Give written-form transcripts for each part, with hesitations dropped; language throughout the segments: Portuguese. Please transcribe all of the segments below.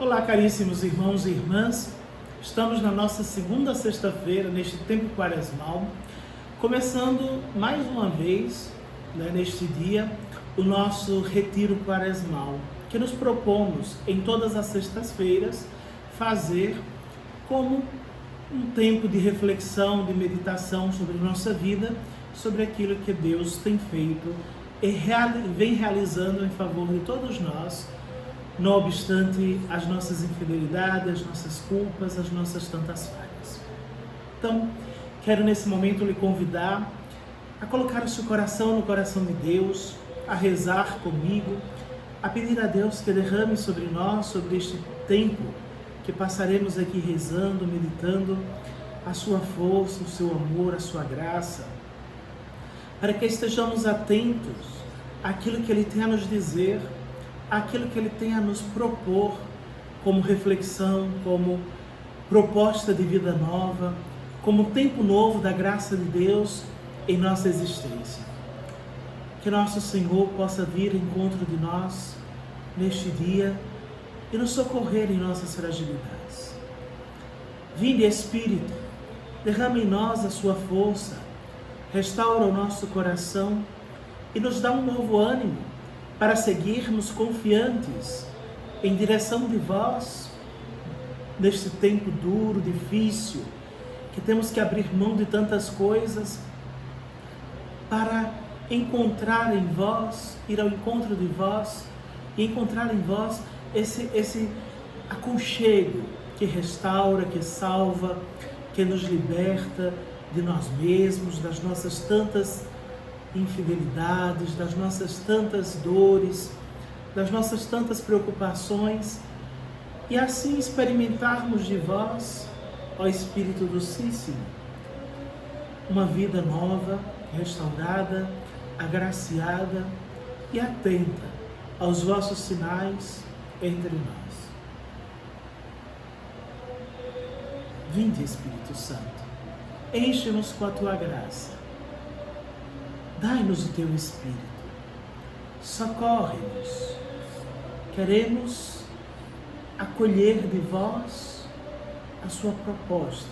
Olá, caríssimos irmãos e irmãs. Estamos na nossa segunda sexta-feira, neste tempo quaresmal, começando mais uma vez, neste dia, o nosso retiro quaresmal, que nos propomos em todas as sextas-feiras fazer como um tempo de reflexão, de meditação sobre nossa vida, sobre aquilo que Deus tem feito e vem realizando em favor de todos nós, não obstante as nossas infidelidades, as nossas culpas, as nossas tantas falhas. Então, quero nesse momento lhe convidar a colocar o seu coração no coração de Deus, a rezar comigo, a pedir a Deus que derrame sobre nós, sobre este tempo que passaremos aqui rezando, meditando, a sua força, o seu amor, a sua graça, para que estejamos atentos àquilo que Ele tem a nos dizer, àquilo que Ele tem a nos propor como reflexão, como proposta de vida nova, como tempo novo da graça de Deus em nossa existência. Que nosso Senhor possa vir ao encontro de nós neste dia e nos socorrer em nossas fragilidades. Vinde, Espírito, derrama em nós a sua força, restaura o nosso coração e nos dá um novo ânimo para seguirmos confiantes em direção de vós, neste tempo duro, difícil, que temos que abrir mão de tantas coisas para encontrar em vós, ir ao encontro de vós e encontrar em vós esse aconchego que restaura, que salva, que nos liberta de nós mesmos, das nossas tantas infidelidades, das nossas tantas dores, das nossas tantas preocupações, e assim experimentarmos de vós, ó Espírito Docíssimo, uma vida nova, restaurada, agraciada e atenta aos vossos sinais entre nós. Vinde, Espírito Santo, enche-nos com a tua graça. Dai-nos o teu Espírito, socorre-nos. Queremos acolher de vós a sua proposta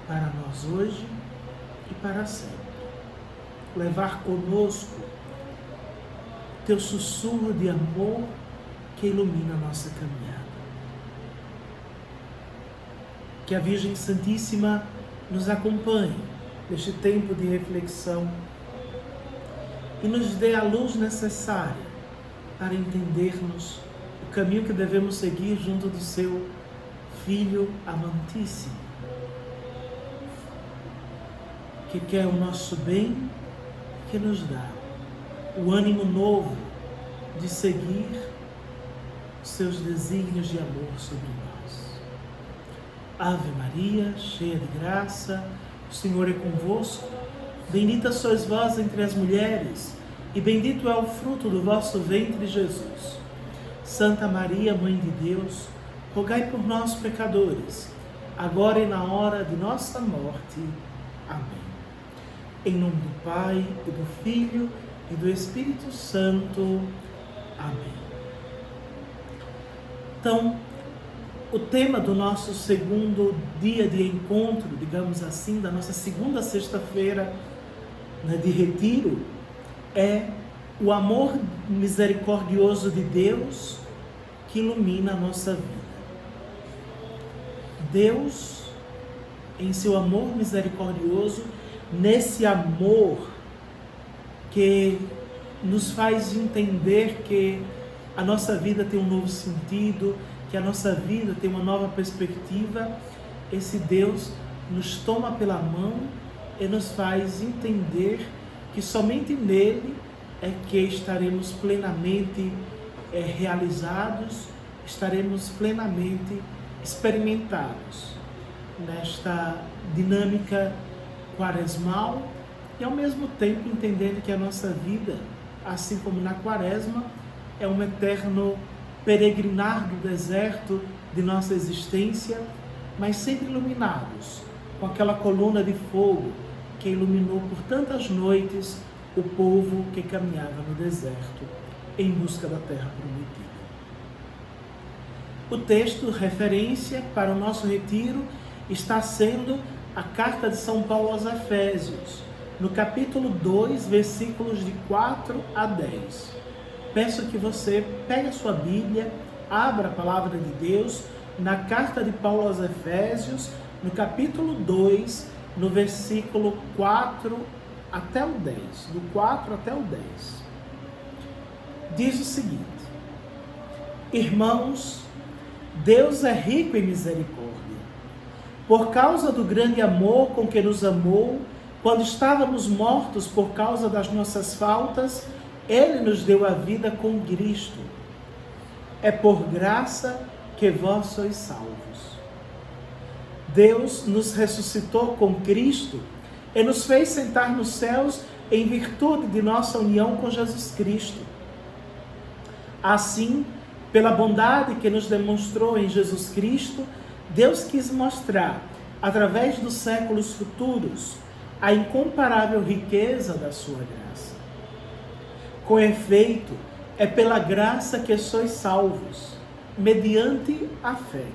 para nós hoje e para sempre. Levar conosco teu sussurro de amor que ilumina a nossa caminhada. Que a Virgem Santíssima nos acompanhe neste tempo de reflexão e nos dê a luz necessária para entendermos o caminho que devemos seguir junto do seu Filho amantíssimo, que quer o nosso bem e que nos dá o ânimo novo de seguir os seus desígnios de amor sobre nós. Ave Maria, cheia de graça, o Senhor é convosco. Bendita sois vós entre as mulheres, e bendito é o fruto do vosso ventre, Jesus. Santa Maria, Mãe de Deus, rogai por nós, pecadores, agora e na hora de nossa morte. Amém. Em nome do Pai, e do Filho, e do Espírito Santo. Amém. Então, o tema do nosso segundo dia de encontro, digamos assim, da nossa segunda sexta-feira de retiro, é o amor misericordioso de Deus que ilumina a nossa vida. Deus, em seu amor misericordioso, nesse amor que nos faz entender que a nossa vida tem um novo sentido, que a nossa vida tem uma nova perspectiva, esse Deus nos toma pela mão e nos faz entender que somente nele é que estaremos plenamente realizados, estaremos plenamente experimentados nesta dinâmica quaresmal e ao mesmo tempo entendendo que a nossa vida, assim como na quaresma, é um eterno peregrinar do deserto de nossa existência, mas sempre iluminados com aquela coluna de fogo que iluminou por tantas noites o povo que caminhava no deserto em busca da terra prometida. O texto referência para o nosso retiro está sendo a carta de São Paulo aos Efésios, no capítulo 2, versículos de 4 a 10. Peço que você pegue a sua Bíblia, abra a palavra de Deus na carta de Paulo aos Efésios, no capítulo 2, no versículo 4 até o 10. Do 4 até o 10. Diz o seguinte: Irmãos, Deus é rico em misericórdia. Por causa do grande amor com que nos amou, quando estávamos mortos por causa das nossas faltas, Ele nos deu a vida com Cristo. É por graça que vós sois salvos. Deus nos ressuscitou com Cristo e nos fez sentar nos céus em virtude de nossa união com Jesus Cristo. Assim, pela bondade que nos demonstrou em Jesus Cristo, Deus quis mostrar, através dos séculos futuros, a incomparável riqueza da sua graça. Com efeito, é pela graça que sois salvos, mediante a fé.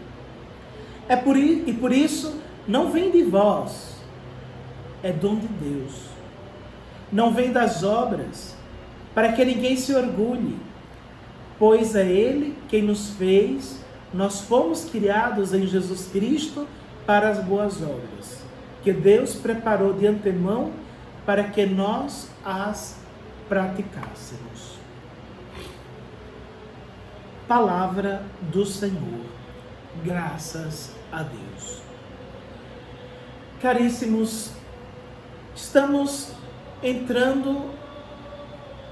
Por isso, não vem de vós, é dom de Deus. Não vem das obras, para que ninguém se orgulhe, pois é Ele quem nos fez, nós fomos criados em Jesus Cristo para as boas obras, que Deus preparou de antemão para que nós as praticássemos. Palavra do Senhor. Graças a Deus. Caríssimos, estamos entrando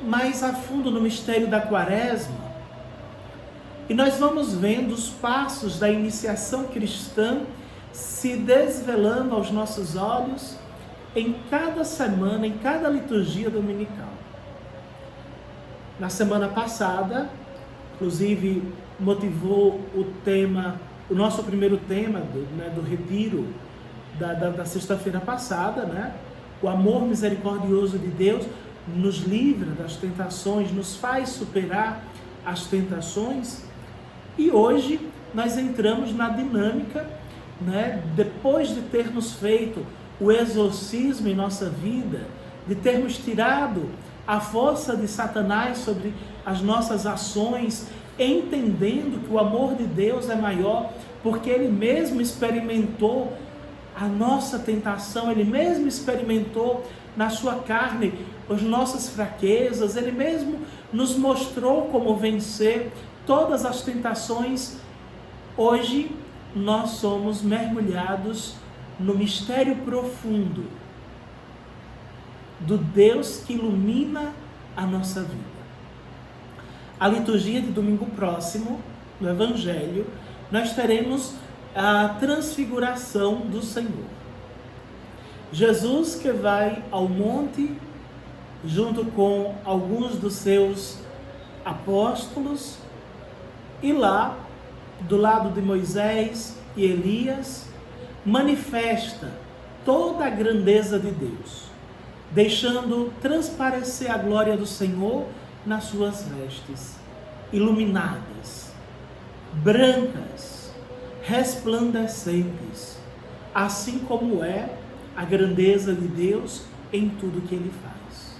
mais a fundo no mistério da Quaresma e nós vamos vendo os passos da iniciação cristã se desvelando aos nossos olhos em cada semana, em cada liturgia dominical. Na semana passada, inclusive motivou o nosso primeiro tema do retiro da sexta-feira passada, o amor misericordioso de Deus nos livra das tentações, nos faz superar as tentações. E hoje nós entramos na dinâmica, depois de termos feito o exorcismo em nossa vida, de termos tirado a força de Satanás sobre as nossas ações, entendendo que o amor de Deus é maior, porque Ele mesmo experimentou a nossa tentação, Ele mesmo experimentou na sua carne as nossas fraquezas, Ele mesmo nos mostrou como vencer todas as tentações. Hoje nós somos mergulhados no mistério profundo do Deus que ilumina a nossa vida. A liturgia de domingo próximo, no Evangelho, nós teremos a transfiguração do Senhor. Jesus que vai ao monte, junto com alguns dos seus apóstolos, e lá, do lado de Moisés e Elias, manifesta toda a grandeza de Deus, deixando transparecer a glória do Senhor nas suas vestes, iluminadas, brancas, resplandecentes, assim como é a grandeza de Deus em tudo que Ele faz.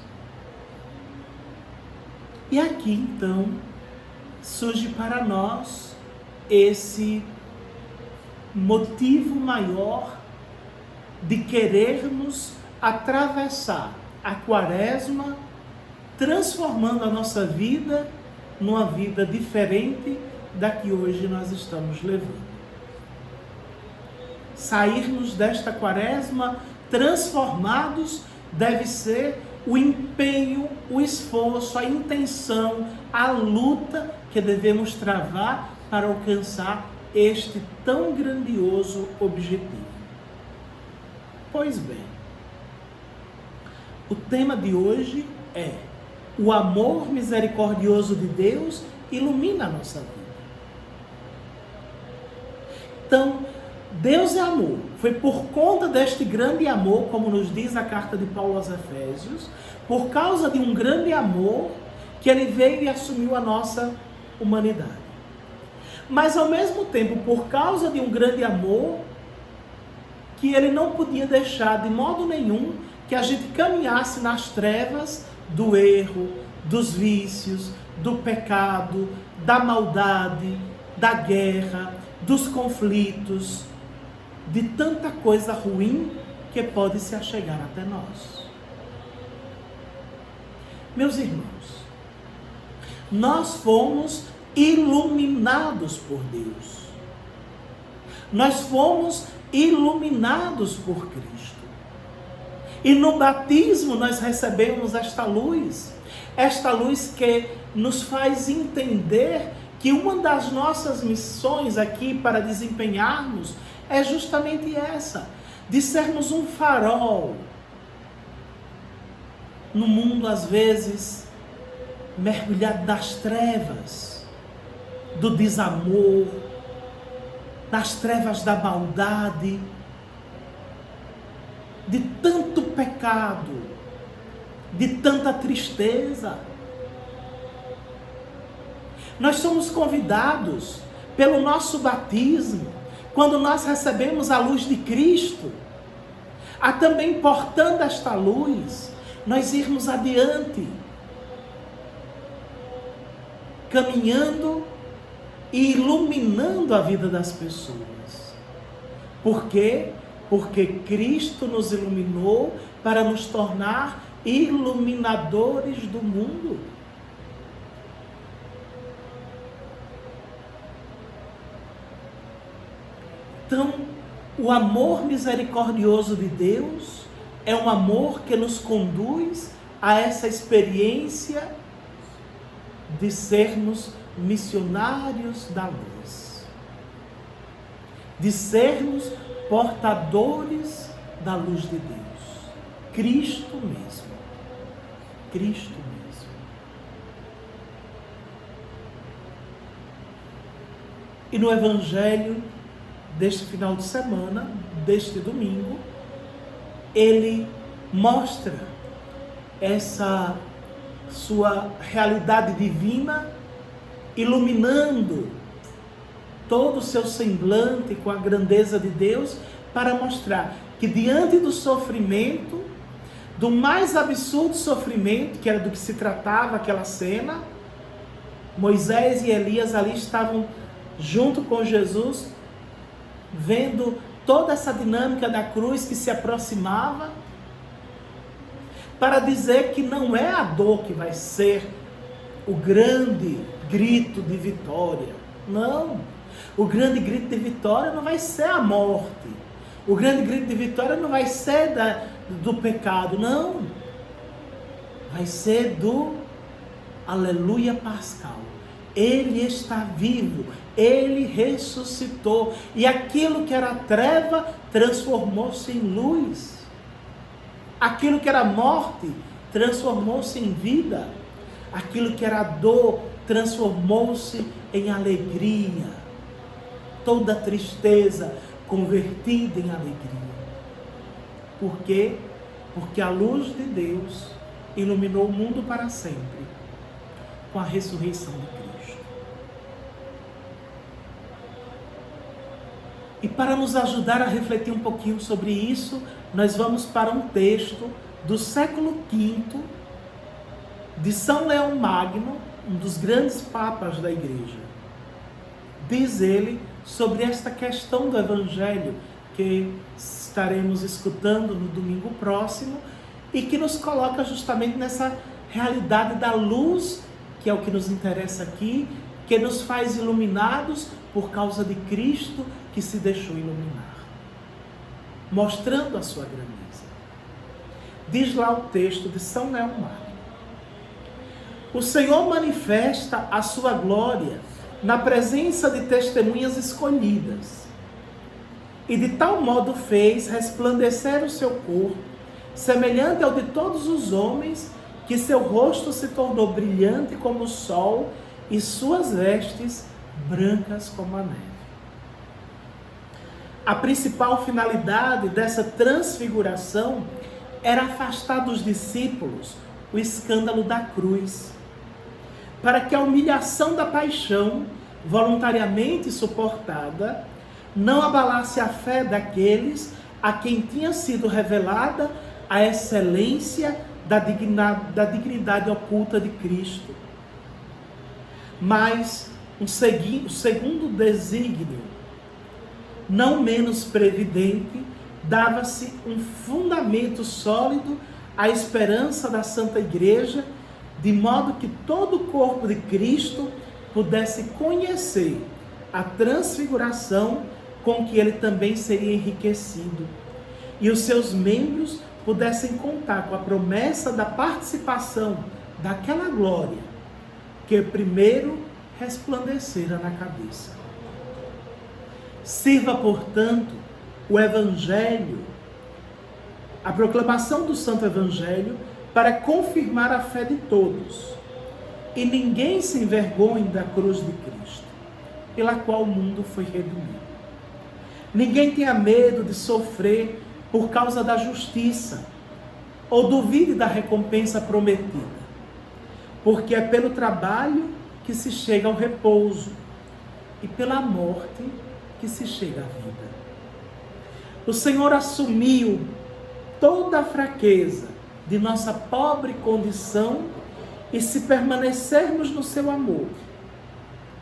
E aqui, então, surge para nós esse motivo maior de querermos atravessar a Quaresma, transformando a nossa vida numa vida diferente da que hoje nós estamos levando. Sairmos desta Quaresma transformados deve ser o empenho, o esforço, a intenção, a luta que devemos travar para alcançar este tão grandioso objetivo. Pois bem, o tema de hoje é: o amor misericordioso de Deus ilumina a nossa vida. Então, Deus é amor. Foi por conta deste grande amor, como nos diz a carta de Paulo aos Efésios, por causa de um grande amor, que Ele veio e assumiu a nossa humanidade. mas ao mesmo tempo, por causa de um grande amor, que ele não podia deixar de modo nenhum que a gente caminhasse nas trevas do erro, dos vícios, do pecado, da maldade, da guerra, dos conflitos, de tanta coisa ruim que pode se achegar até nós. Meus irmãos, nós fomos iluminados por Deus. Nós fomos iluminados por Cristo. E no batismo nós recebemos esta luz que nos faz entender que uma das nossas missões aqui para desempenharmos é justamente essa, de sermos um farol no mundo, às vezes, mergulhado nas trevas do desamor, nas trevas da maldade, de tanto pecado, de tanta tristeza. Nós somos convidados pelo nosso batismo, quando nós recebemos a luz de Cristo, a também, portando esta luz, nós irmos adiante, caminhando e iluminando a vida das pessoas. Por quê? Porque Cristo nos iluminou para nos tornar iluminadores do mundo. Então, o amor misericordioso de Deus é um amor que nos conduz a essa experiência de sermos missionários da luz, de sermos portadores da luz de Deus, Cristo mesmo, Cristo mesmo. E no Evangelho deste final de semana, deste domingo, ele mostra essa sua realidade divina, iluminando todo o seu semblante com a grandeza de Deus, para mostrar que diante do sofrimento, do mais absurdo sofrimento, que era do que se tratava aquela cena, Moisés e Elias ali estavam junto com Jesus, vendo toda essa dinâmica da cruz que se aproximava, para dizer que não é a dor que vai ser o grande grito de vitória. Não. O grande grito de vitória não vai ser a morte. O grande grito de vitória não vai ser do pecado, não. Vai ser do aleluia pascal. Ele está vivo, ele ressuscitou, e aquilo que era treva transformou-se em luz. Aquilo que era morte transformou-se em vida. Aquilo que era dor transformou-se em alegria. Toda tristeza convertida em alegria. Por quê? Porque a luz de Deus iluminou o mundo para sempre com a ressurreição de Cristo. E para nos ajudar a refletir um pouquinho sobre isso, nós vamos para um texto do século V de São Leão Magno, um dos grandes papas da igreja. Diz ele sobre esta questão do Evangelho que estaremos escutando no domingo próximo e que nos coloca justamente nessa realidade da luz, que é o que nos interessa aqui, que nos faz iluminados por causa de Cristo que se deixou iluminar, mostrando a sua grandeza. Diz lá o texto de São Leão Magno: o Senhor manifesta a sua glória na presença de testemunhas escolhidas, e de tal modo fez resplandecer o seu corpo, semelhante ao de todos os homens, que seu rosto se tornou brilhante como o sol, e suas vestes brancas como a neve. A principal finalidade dessa transfiguração era afastar dos discípulos o escândalo da cruz, para que a humilhação da paixão voluntariamente suportada, não abalasse a fé daqueles a quem tinha sido revelada a excelência da dignidade oculta de Cristo. Mas o segundo desígnio, não menos previdente, dava-se um fundamento sólido à esperança da Santa Igreja, de modo que todo o corpo de Cristo pudesse conhecer a transfiguração com que ele também seria enriquecido, e os seus membros pudessem contar com a promessa da participação daquela glória que primeiro resplandecera na cabeça. Sirva, portanto, o Evangelho, a proclamação do Santo Evangelho, para confirmar a fé de todos. E ninguém se envergonhe da cruz de Cristo, pela qual o mundo foi redimido. Ninguém tenha medo de sofrer por causa da justiça, ou duvide da recompensa prometida, porque é pelo trabalho que se chega ao repouso, e pela morte que se chega à vida. O Senhor assumiu toda a fraqueza de nossa pobre condição, e se permanecermos no seu amor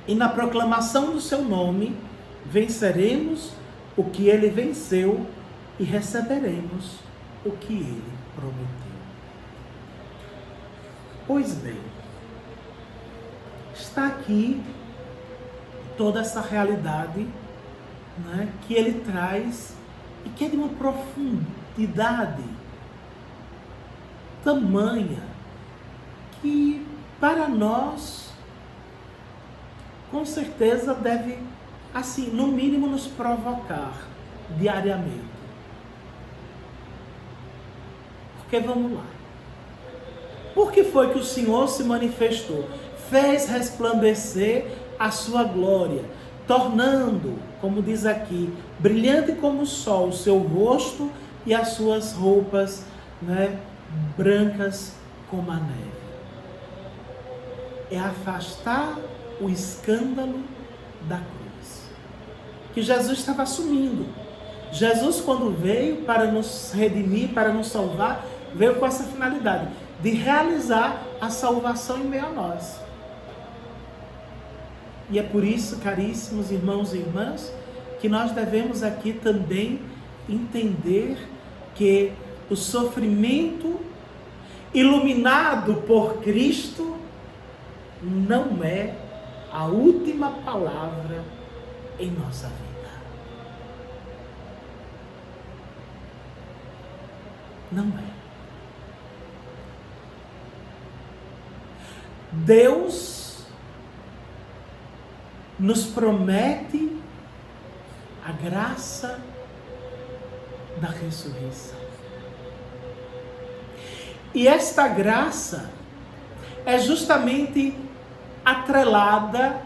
e na proclamação do seu nome, venceremos o que ele venceu e receberemos o que ele prometeu. Pois bem, está aqui toda essa realidade, né, que ele traz e que é de uma profundidade tamanha que para nós com certeza deve, assim, no mínimo nos provocar diariamente. Porque vamos lá. Por que foi que o Senhor se manifestou? Fez resplandecer a sua glória, tornando, como diz aqui, brilhante como o sol o seu rosto e as suas roupas, né, brancas como a neve. É afastar o escândalo da cruz, que Jesus estava assumindo. Jesus, quando veio para nos redimir, para nos salvar, veio com essa finalidade, de realizar a salvação em meio a nós. E é por isso, caríssimos irmãos e irmãs, que nós devemos aqui também entender que o sofrimento iluminado por Cristo não é a última palavra em nossa vida. Não é. Deus nos promete a graça da ressurreição. E esta graça é justamente atrelada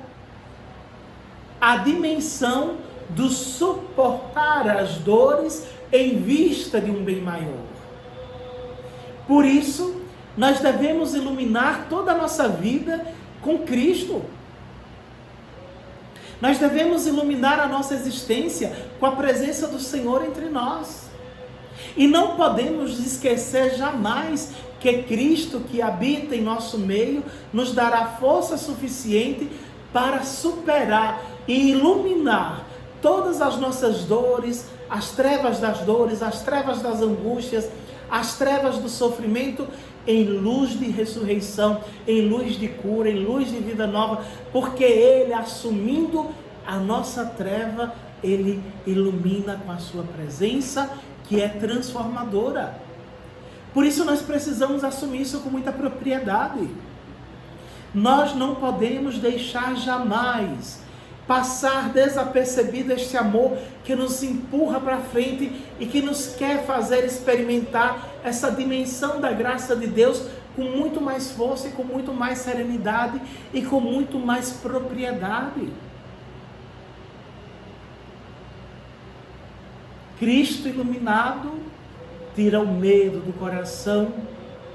à dimensão do suportar as dores em vista de um bem maior. Por isso, nós devemos iluminar toda a nossa vida com Cristo. Nós devemos iluminar a nossa existência com a presença do Senhor entre nós. E não podemos esquecer jamais que Cristo, que habita em nosso meio, nos dará força suficiente para superar e iluminar todas as nossas dores, as trevas das angústias, as trevas do sofrimento, em luz de ressurreição, em luz de cura, em luz de vida nova, porque Ele, assumindo a nossa treva, Ele ilumina com a sua presença, que é transformadora. Por isso nós precisamos assumir isso com muita propriedade. Nós não podemos deixar jamais passar desapercebido este amor que nos empurra para frente e que nos quer fazer experimentar essa dimensão da graça de Deus com muito mais força e com muito mais serenidade e com muito mais propriedade. Cristo iluminado tira o medo do coração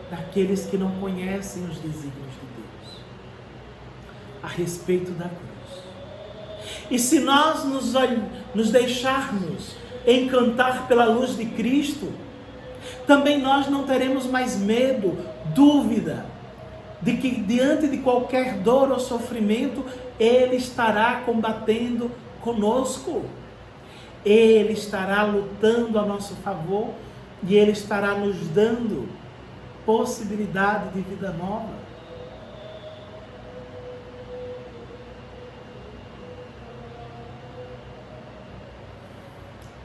daqueles que não conhecem os desígnios de Deus a respeito da cruz. E se nós nos deixarmos encantar pela luz de Cristo, também nós não teremos mais medo, dúvida, de que diante de qualquer dor ou sofrimento, Ele estará combatendo conosco. Ele estará lutando a nosso favor e Ele estará nos dando possibilidade de vida nova.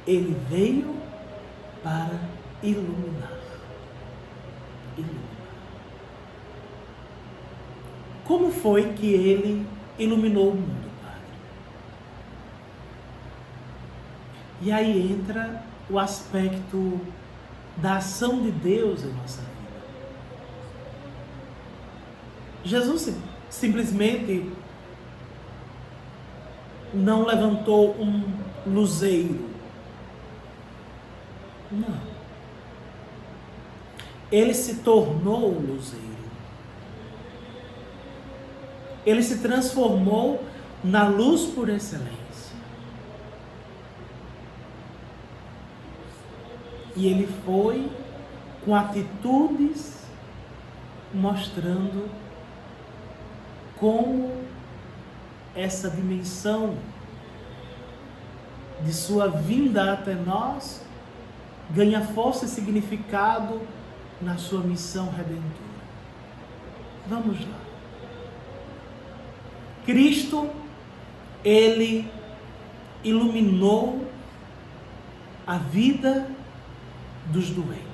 Ele veio para iluminar. Como foi que Ele iluminou o mundo, Padre? E aí entra o aspecto da ação de Deus em nossa vida. Jesus simplesmente não levantou um luzeiro. Não. Ele se tornou o luzeiro. Ele se transformou na luz por excelência. E ele foi com atitudes mostrando como essa dimensão de sua vinda até nós ganha força e significado na sua missão redentora. Vamos lá. Cristo, Ele iluminou a vida dos doentes.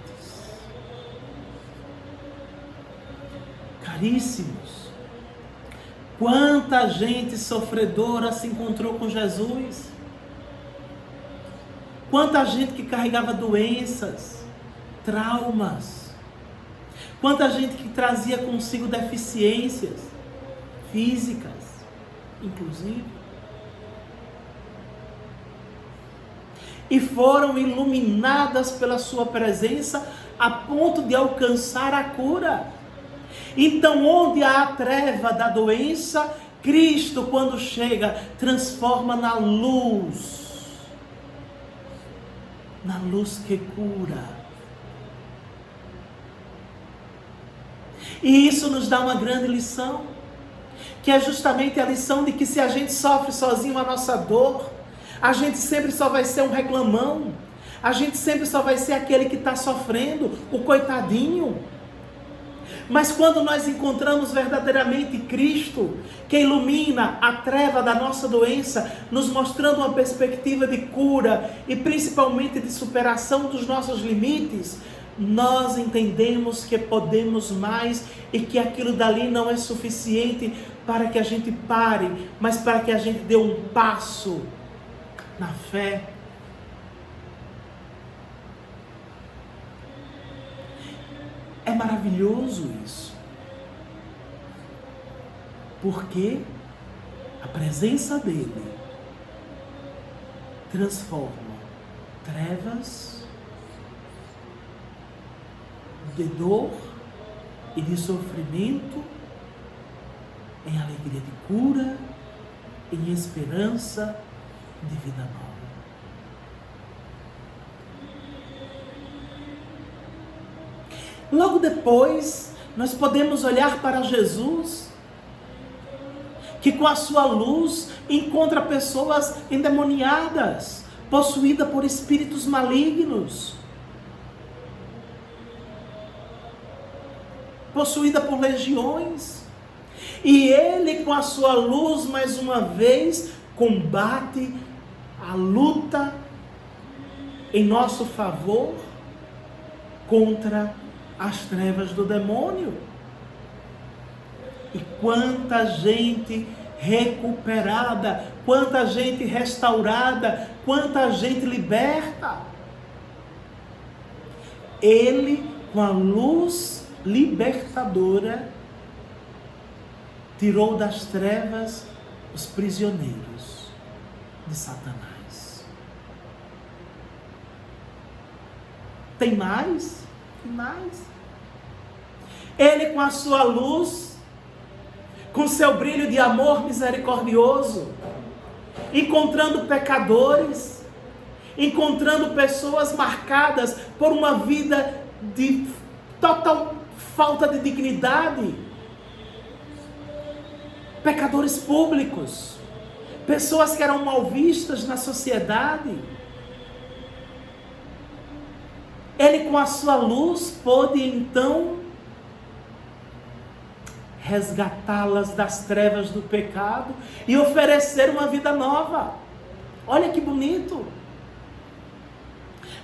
Caríssimos, quanta gente sofredora se encontrou com Jesus. Quanta gente que carregava doenças, traumas. Quanta gente que trazia consigo deficiências físicas, inclusive. E foram iluminadas pela sua presença a ponto de alcançar a cura. Então, onde há a treva da doença, Cristo, quando chega, transforma na luz que cura. E isso nos dá uma grande lição, que é justamente a lição de que se a gente sofre sozinho a nossa dor, a gente sempre só vai ser um reclamão, a gente sempre só vai ser aquele que está sofrendo, o coitadinho. Mas quando nós encontramos verdadeiramente Cristo, que ilumina a treva da nossa doença, nos mostrando uma perspectiva de cura e principalmente de superação dos nossos limites, nós entendemos que podemos mais e que aquilo dali não é suficiente para que a gente pare, mas para que a gente dê um passo na fé. É maravilhoso isso, porque a presença dele transforma trevas de dor e de sofrimento em alegria de cura, em esperança de vida nova. Logo depois, nós podemos olhar para Jesus, que com a sua luz encontra pessoas endemoniadas, possuídas por espíritos malignos, possuída por legiões. E ele, com a sua luz, mais uma vez, combate a luta em nosso favor contra as trevas do demônio. E quanta gente recuperada, quanta gente restaurada, quanta gente liberta. Ele, com a luz libertadora, tirou das trevas os prisioneiros de Satanás. Tem mais? Tem mais. Ele, com a sua luz, com seu brilho de amor misericordioso, encontrando pecadores, encontrando pessoas marcadas por uma vida de total falta de dignidade, pecadores públicos, pessoas que eram mal vistas na sociedade. Ele, com a sua luz, pôde então resgatá-las das trevas do pecado e oferecer uma vida nova. Olha que bonito!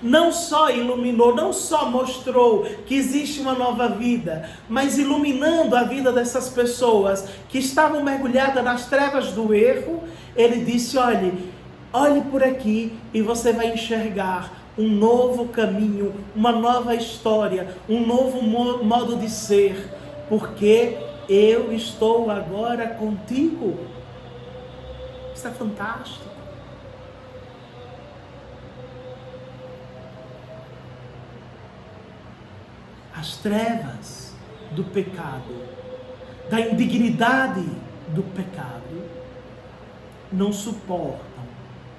Não só iluminou, não só mostrou que existe uma nova vida, mas iluminando a vida dessas pessoas que estavam mergulhadas nas trevas do erro, ele disse: olhe por aqui e você vai enxergar um novo caminho, uma nova história, um novo modo de ser, porque eu estou agora contigo. Isso é fantástico. As trevas do pecado, da indignidade do pecado, não suportam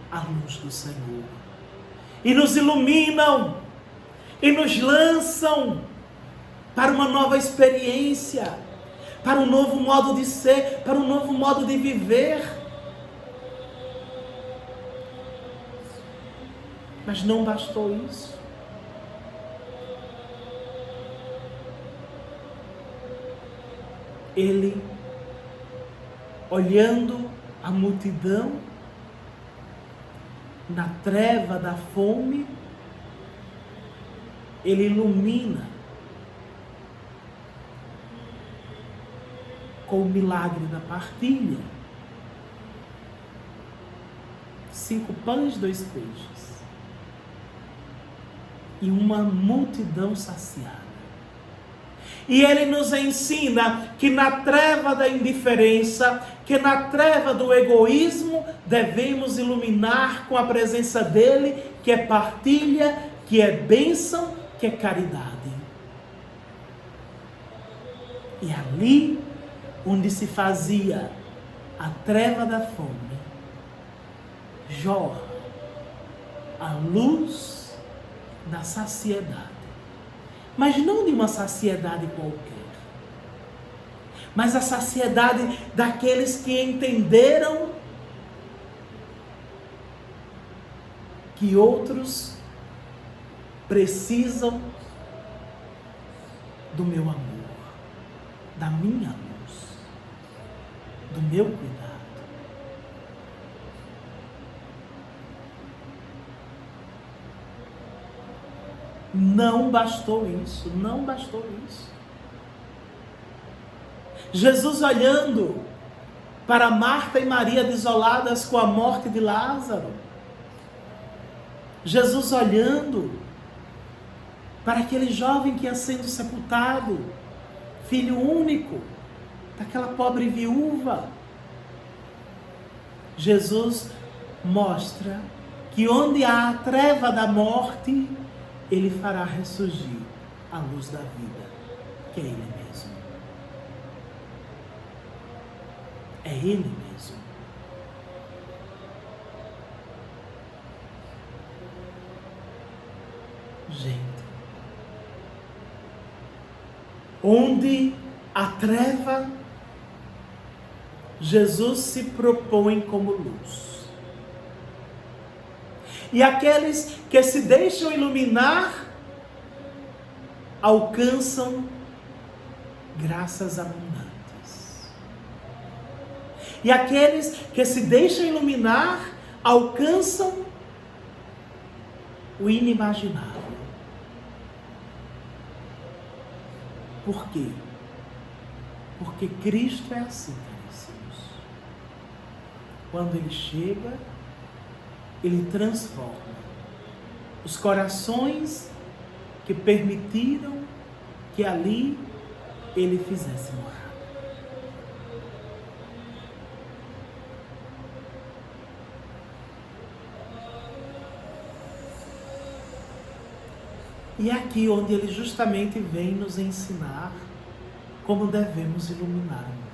a luz do Senhor. E nos iluminam, e nos lançam para uma nova experiência, para um novo modo de ser, para um novo modo de viver. Mas não bastou isso. Ele, olhando a multidão na treva da fome, ele ilumina com o milagre da partilha. 5 pães, 2 peixes. E uma multidão saciada. E ele nos ensina que na treva da indiferença, que na treva do egoísmo, devemos iluminar com a presença dele, que é partilha, que é bênção, que é caridade. E ali, onde se fazia a treva da fome, jorra a luz da saciedade. Mas não de uma saciedade qualquer, mas a saciedade daqueles que entenderam que outros precisam do meu amor, da minha luz, do meu cuidado. Não bastou isso, não bastou isso. Jesus, olhando para Marta e Maria desoladas com a morte de Lázaro, Jesus olhando para aquele jovem que ia sendo sepultado, filho único daquela pobre viúva, Jesus mostra que onde há a treva da morte, ele fará ressurgir a luz da vida, que é ele mesmo. É ele mesmo. Gente, onde a treva, Jesus se propõe como luz. E aqueles que se deixam iluminar alcançam graças abundantes. E aqueles que se deixam iluminar alcançam o inimaginável. Por quê? Porque Cristo é assim, caríssimos. Quando Ele chega, Ele transforma os corações que permitiram que ali Ele fizesse morada. E é aqui onde Ele justamente vem nos ensinar como devemos iluminar o mundo.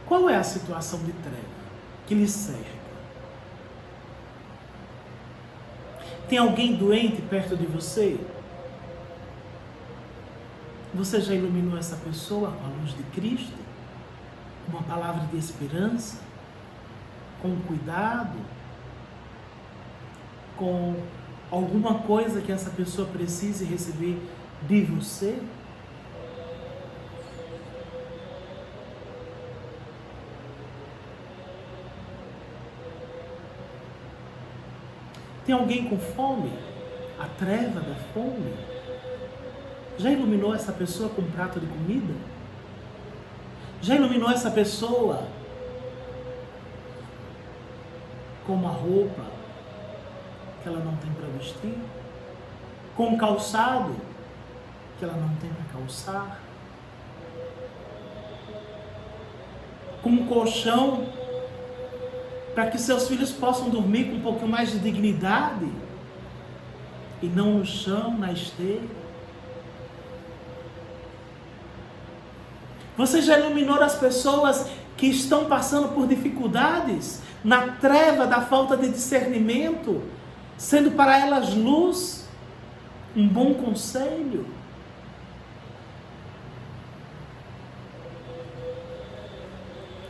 Qual é a situação de treva que lhe cerca? Tem alguém doente perto de você? Você já iluminou essa pessoa com a luz de Cristo? Com uma palavra de esperança? Com cuidado? Com alguma coisa que essa pessoa precise receber de você? Tem alguém com fome? A treva da fome? Já iluminou essa pessoa com um prato de comida? Já iluminou essa pessoa com uma roupa que ela não tem para vestir? Com um calçado que ela não tem para calçar? Com um colchão para que seus filhos possam dormir com um pouquinho mais de dignidade e não no chão, na esteira? Você já iluminou as pessoas que estão passando por dificuldades, na treva da falta de discernimento, sendo para elas luz, um bom conselho?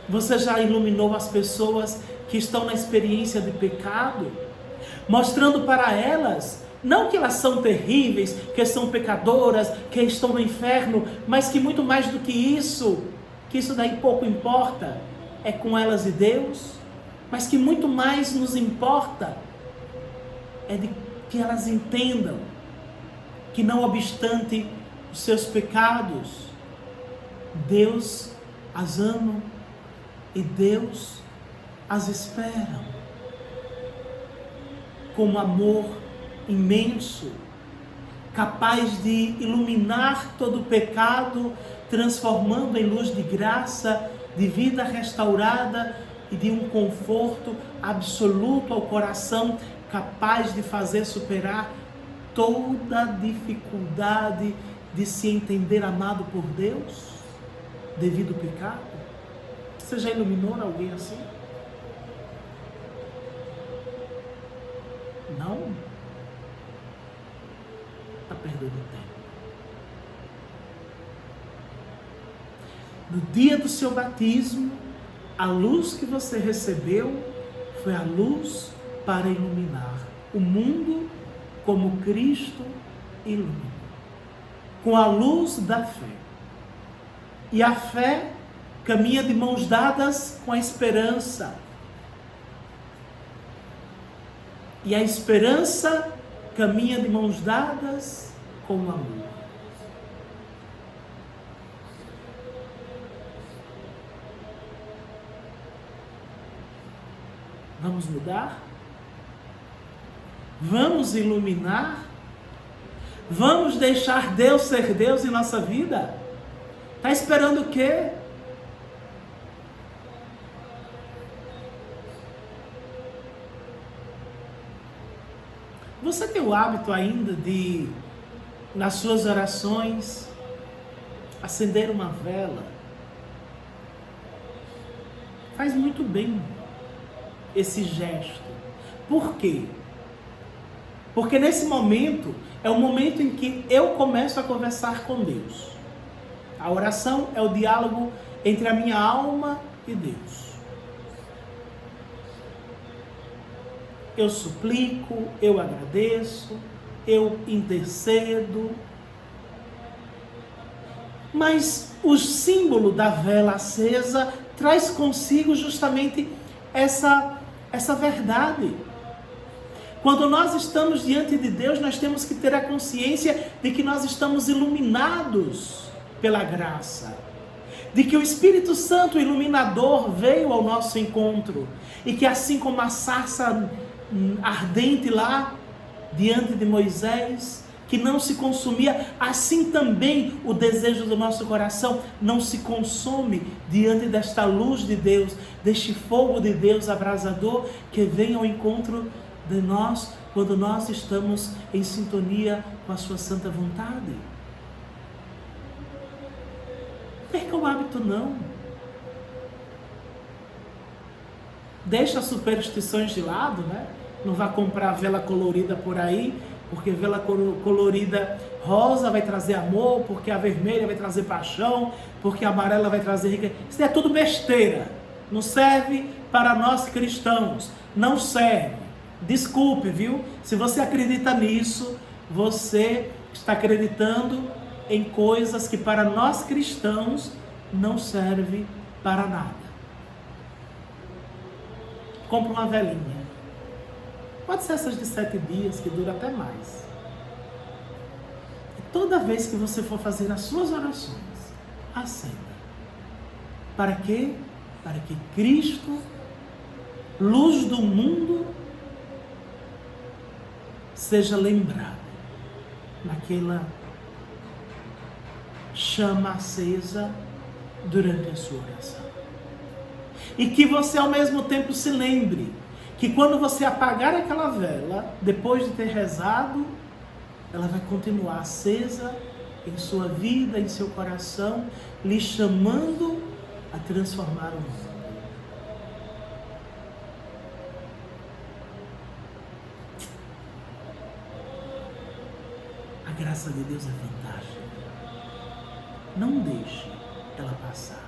Você já iluminou as pessoas que estão na experiência de pecado, mostrando para elas, não que elas são terríveis, que são pecadoras, que estão no inferno, mas que muito mais do que isso daí pouco importa, é com elas e Deus, mas que muito mais nos importa é de que elas entendam que não obstante os seus pecados, Deus as ama e Deus as espera com um amor imenso, capaz de iluminar todo o pecado, transformando em luz de graça, de vida restaurada e de um conforto absoluto ao coração, capaz de fazer superar toda a dificuldade de se entender amado por Deus devido ao pecado. Você já iluminou alguém assim? Não? Está perdendo tempo. No dia do seu batismo, a luz que você recebeu foi a luz para iluminar o mundo como Cristo ilumina, com a luz da fé. E a fé caminha de mãos dadas com a esperança. E a esperança caminha de mãos dadas com o amor. Vamos mudar? Vamos iluminar? Vamos deixar Deus ser Deus em nossa vida? Está esperando o quê? Você tem o hábito ainda de, nas suas orações, acender uma vela? Faz muito bem esse gesto. Por quê? Porque nesse momento é o momento em que eu começo a conversar com Deus. A oração é o diálogo entre a minha alma e Deus. Eu suplico, eu agradeço, eu intercedo. Mas o símbolo da vela acesa traz consigo justamente essa verdade. Quando nós estamos diante de Deus, nós temos que ter a consciência de que nós estamos iluminados pela graça. De que o Espírito Santo, o iluminador, veio ao nosso encontro. E que assim como a sarça ardente lá, diante de Moisés, que não se consumia, assim também o desejo do nosso coração não se consome diante desta luz de Deus, deste fogo de Deus abrasador que vem ao encontro de nós quando nós estamos em sintonia com a sua santa vontade. Perca o hábito não. Deixa as superstições de lado, né? Não vá comprar vela colorida por aí, porque vela colorida rosa vai trazer amor, porque a vermelha vai trazer paixão, porque a amarela vai trazer riqueza. Isso é tudo besteira. Não serve para nós cristãos. Não serve. Desculpe, viu? Se você acredita nisso, você está acreditando em coisas que para nós cristãos não serve para nada. Compra uma velinha. Pode ser essas de 7 dias, que dura até mais. E toda vez que você for fazer as suas orações, acenda. Para quê? Para que Cristo, luz do mundo, seja lembrado naquela chama acesa durante a sua oração. E que você ao mesmo tempo se lembre que quando você apagar aquela vela, depois de ter rezado, ela vai continuar acesa em sua vida, em seu coração, lhe chamando a transformar o mundo. A graça de Deus é fantástica. Não deixe ela passar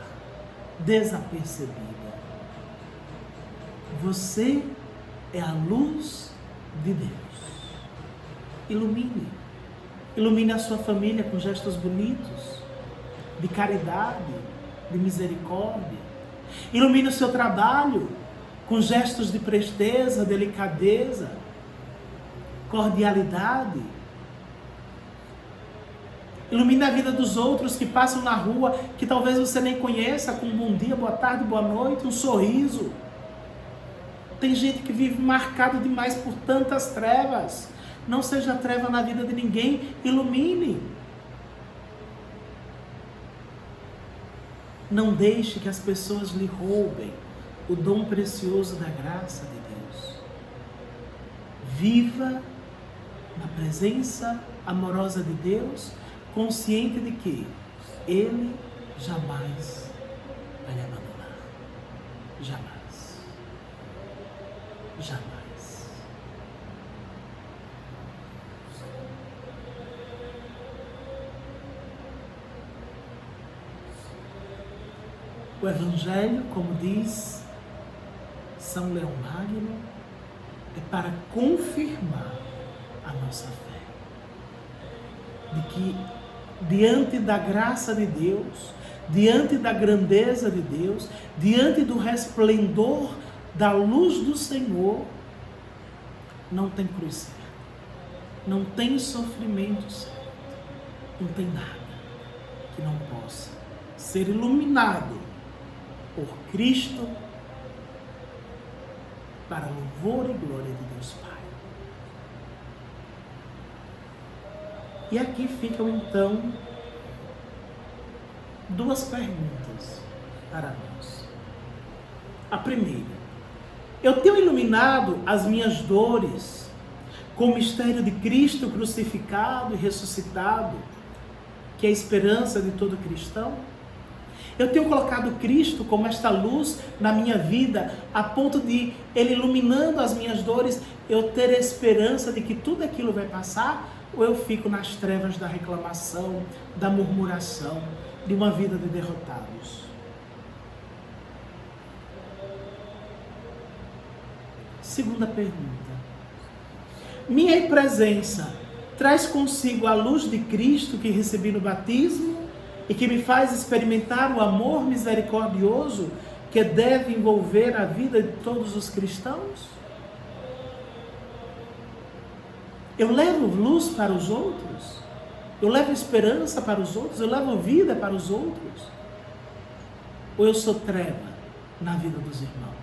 desapercebida. Você é a luz de Deus. Ilumine. Ilumine a sua família com gestos bonitos, de caridade, de misericórdia. Ilumine o seu trabalho com gestos de presteza, delicadeza, cordialidade. Ilumine a vida dos outros que passam na rua, que talvez você nem conheça, com um bom dia, boa tarde, boa noite, um sorriso. Tem gente que vive marcado demais por tantas trevas. Não seja treva na vida de ninguém, ilumine. Não deixe que as pessoas lhe roubem o dom precioso da graça de Deus. Viva na presença amorosa de Deus, consciente de que Ele jamais vai lhe abandonar. Jamais. Jamais. O Evangelho, como diz São Leão Magno, é para confirmar a nossa fé. De que, diante da graça de Deus, diante da grandeza de Deus, diante do resplendor da luz do Senhor, não tem cruz certa, não tem sofrimento certo, não tem nada que não possa ser iluminado por Cristo para louvor e glória de Deus Pai. E aqui ficam então duas perguntas para nós. A primeira: eu tenho iluminado as minhas dores com o mistério de Cristo crucificado e ressuscitado, que é a esperança de todo cristão? Eu tenho colocado Cristo como esta luz na minha vida, a ponto de Ele iluminando as minhas dores, eu ter a esperança de que tudo aquilo vai passar? Ou eu fico nas trevas da reclamação, da murmuração, de uma vida de derrotados? Segunda pergunta: minha presença traz consigo a luz de Cristo que recebi no batismo e que me faz experimentar o amor misericordioso que deve envolver a vida de todos os cristãos? Eu levo luz para os outros? Eu levo esperança para os outros? Eu levo vida para os outros? Ou eu sou treva na vida dos irmãos?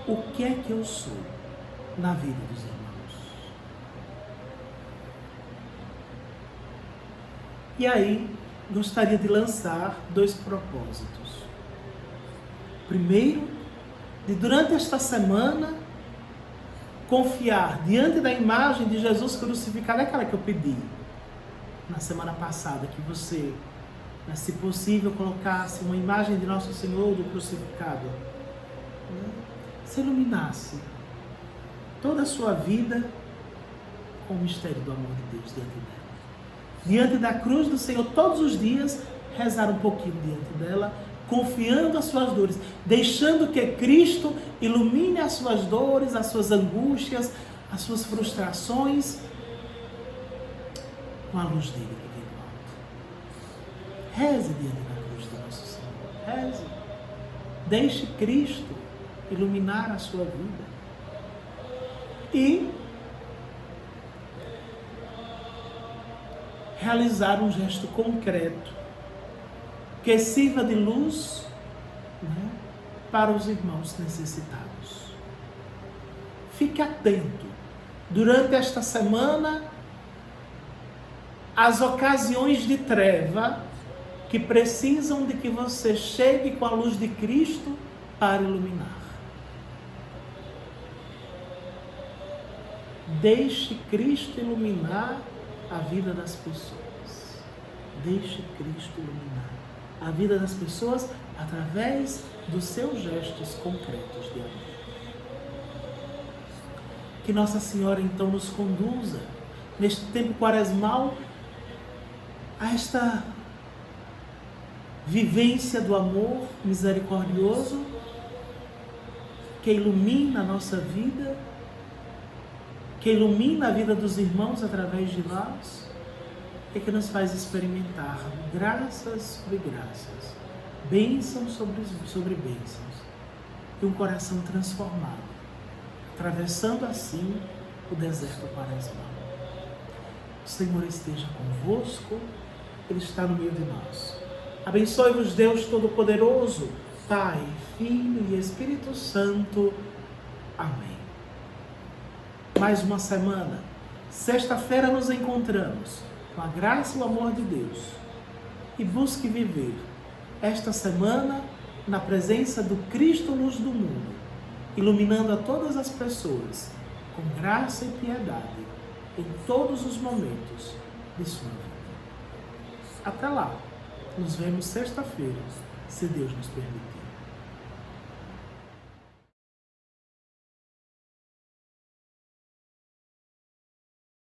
O que é que eu sou na vida dos irmãos? E aí, gostaria de lançar 2 propósitos. Primeiro, de durante esta semana, confiar diante da imagem de Jesus crucificado, aquela que eu pedi, na semana passada que você, se possível, colocasse uma imagem de Nosso Senhor do crucificado, se iluminasse toda a sua vida com o mistério do amor de Deus diante dela. Diante da cruz do Senhor, todos os dias, rezar um pouquinho diante dela, confiando as suas dores, deixando que Cristo ilumine as suas dores, as suas angústias, as suas frustrações, com a luz dele que vem do alto. Reze diante da cruz do nosso Senhor. Reze. Deixe Cristo iluminar a sua vida. E realizar um gesto concreto que sirva de luz, para os irmãos necessitados. Fique atento durante esta semana às ocasiões de treva que precisam de que você chegue com a luz de Cristo para iluminar. Deixe Cristo iluminar a vida das pessoas. Deixe Cristo iluminar a vida das pessoas através dos seus gestos concretos de amor. Que Nossa Senhora então nos conduza neste tempo quaresmal a esta vivência do amor misericordioso que ilumina a nossa vida, que ilumina a vida dos irmãos através de nós e que nos faz experimentar graças sobre graças, bênçãos sobre bênçãos e um coração transformado, atravessando assim o deserto quaresmal. O Senhor esteja convosco, Ele está no meio de nós. Abençoe-vos Deus Todo-Poderoso, Pai, Filho e Espírito Santo. Amém. Mais uma semana, sexta-feira nos encontramos com a graça e o amor de Deus. E busque viver esta semana na presença do Cristo Luz do Mundo, iluminando a todas as pessoas com graça e piedade em todos os momentos de sua vida. Até lá, nos vemos sexta-feira, se Deus nos permitir.